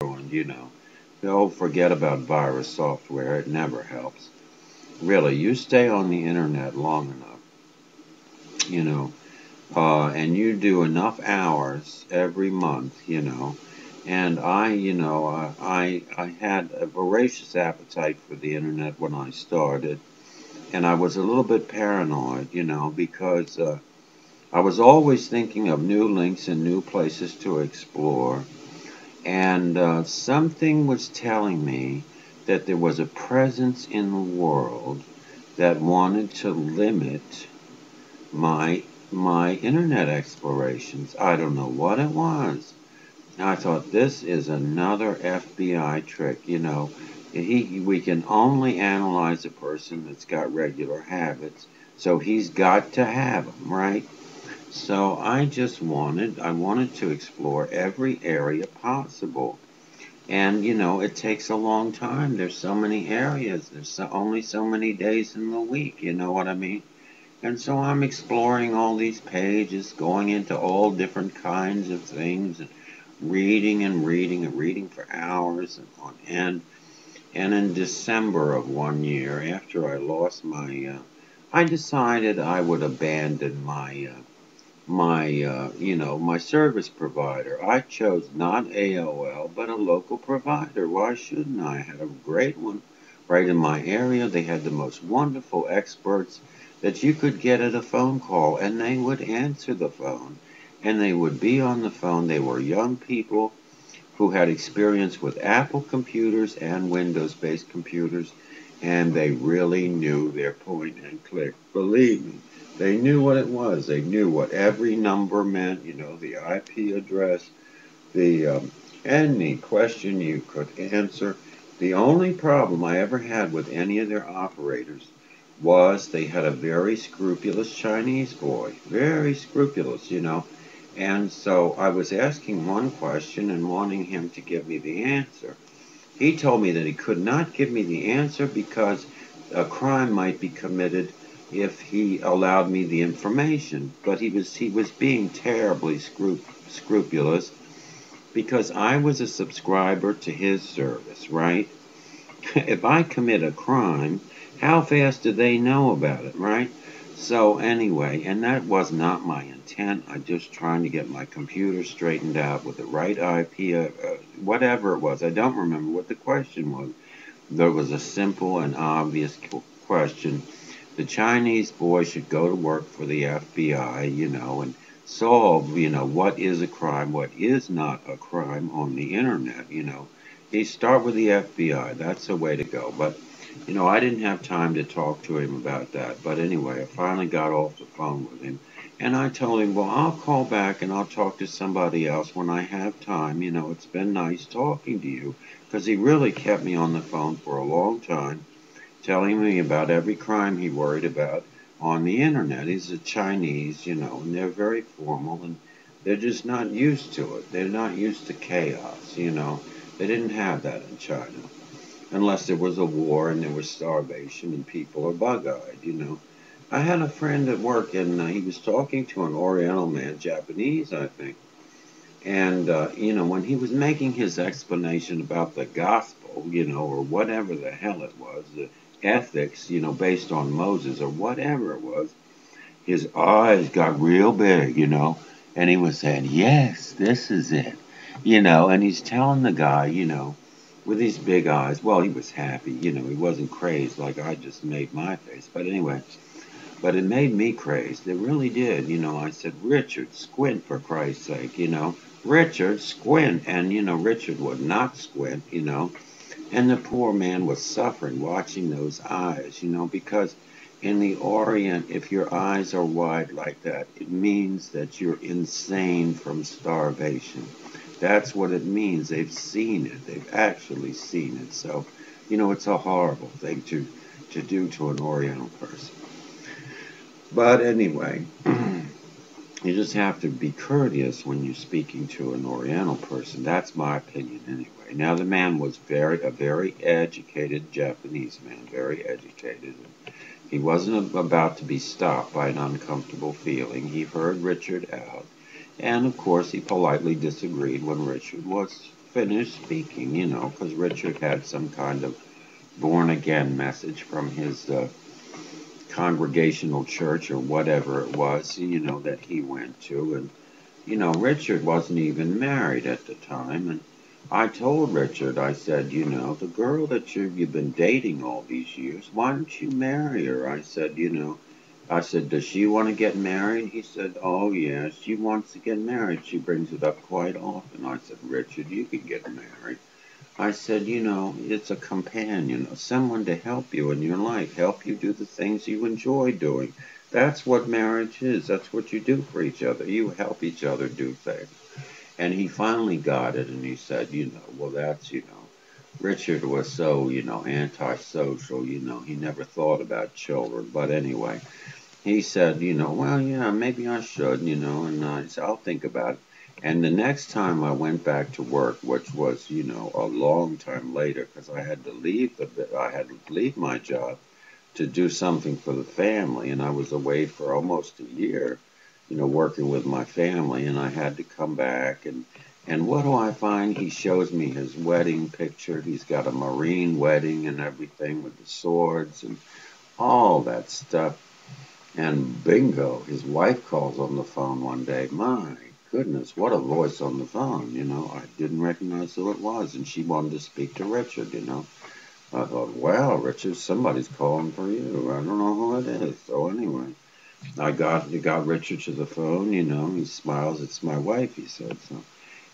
and don't forget about virus software. It never helps. Really, you stay on the internet long enough, and you do enough hours every month, and I had a voracious appetite for the internet when I started, and I was a little bit paranoid, because I was always thinking of new links and new places to explore, and something was telling me that there was a presence in the world that wanted to limit my internet explorations. I don't know what it was. I thought, this is another FBI trick. We can only analyze a person that's got regular habits, so he's got to have them, right? So I wanted to explore every area possible. And, it takes a long time. There's so many areas. There's only so many days in the week, you know what I mean? And so I'm exploring all these pages, going into all different kinds of things, and reading and reading and reading for hours and on end. And in December of one year, after I lost I decided I would abandon my service provider. I chose not AOL, but a local provider. Why shouldn't I? I had a great one right in my area. They had the most wonderful experts that you could get at a phone call, and they would answer the phone, and they would be on the phone. They were young people who had experience with Apple computers and Windows-based computers, and they really knew their point and click. Believe me, they knew what it was. They knew what every number meant, the IP address, any question you could answer. The only problem I ever had with any of their operators was they had a very scrupulous Chinese boy. Very scrupulous, And so I was asking one question and wanting him to give me the answer. He told me that he could not give me the answer because a crime might be committed if he allowed me the information. But he was being terribly scrupulous because I was a subscriber to his service, right? If I commit a crime, how fast do they know about it, right? So anyway, and that was not my intent. I just trying to get my computer straightened out with the right IP, whatever it was. I don't remember what the question was. There was a simple and obvious question. The Chinese boy should go to work for the FBI, and solve, what is a crime, what is not a crime on the internet, You start with the FBI. That's the way to go. But, I didn't have time to talk to him about that. But anyway, I finally got off the phone with him. And I told him, well, I'll call back and I'll talk to somebody else when I have time. It's been nice talking to you. Because he really kept me on the phone for a long time, telling me about every crime he worried about on the internet. He's a Chinese, and they're very formal, and they're just not used to it. They're not used to chaos, They didn't have that in China, unless there was a war and there was starvation and people are bug-eyed. I had a friend at work, and he was talking to an Oriental man, Japanese, I think. And, when he was making his explanation about the gospel, or whatever the hell it was, the ethics, based on Moses or whatever it was, his eyes got real big, and he was saying, yes, this is it, and he's telling the guy, with his big eyes, well, he was happy, he wasn't crazed like I just made my face, but anyway, but it made me crazed. It really did. I said, Richard, squint for Christ's sake, Richard, squint. And, Richard would not squint, And the poor man was suffering watching those eyes, because in the Orient, if your eyes are wide like that, it means that you're insane from starvation. That's what it means. They've seen it. They've actually seen it. So, it's a horrible thing to do to an Oriental person. But anyway, you just have to be courteous when you're speaking to an Oriental person. That's my opinion anyway. Now, the man was a very educated Japanese man, very educated. He wasn't about to be stopped by an uncomfortable feeling. He heard Richard out. And, of course, he politely disagreed when Richard was finished speaking, because Richard had some kind of born-again message from his congregational church or whatever it was, that he went to. And, Richard wasn't even married at the time. And I told Richard, I said, the girl that you've been dating all these years, why don't you marry her? I said, does she want to get married? He said, oh, yeah, she wants to get married. She brings it up quite often. I said, Richard, you can get married. I said, it's a companion, someone to help you in your life, help you do the things you enjoy doing. That's what marriage is. That's what you do for each other. You help each other do things. And he finally got it, and he said, well, Richard was so, antisocial, he never thought about children. But anyway, he said, well, yeah, maybe I should, and I said, I'll think about it. And the next time I went back to work, which was, a long time later, because I had to leave my job to do something for the family, and I was away for almost a year, working with my family, and I had to come back, and what do I find? He shows me his wedding picture. He's got a Marine wedding and everything with the swords and all that stuff. And bingo, his wife calls on the phone one day. My goodness, what a voice on the phone, I didn't recognize who it was, and she wanted to speak to Richard. I thought, wow, Richard, somebody's calling for you. I don't know who it is. So anyway, I got Richard to the phone, he smiles. It's my wife, he said. So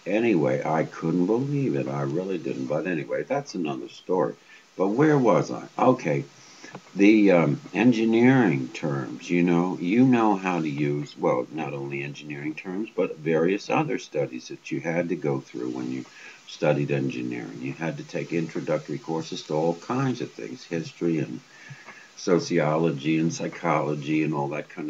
anyway, I couldn't believe it. I really didn't. But anyway, that's another story. But where was I? Okay, the engineering terms, you know how to use, well, not only engineering terms, but various other studies that you had to go through when you studied engineering. You had to take introductory courses to all kinds of things, history and sociology and psychology and all that kind of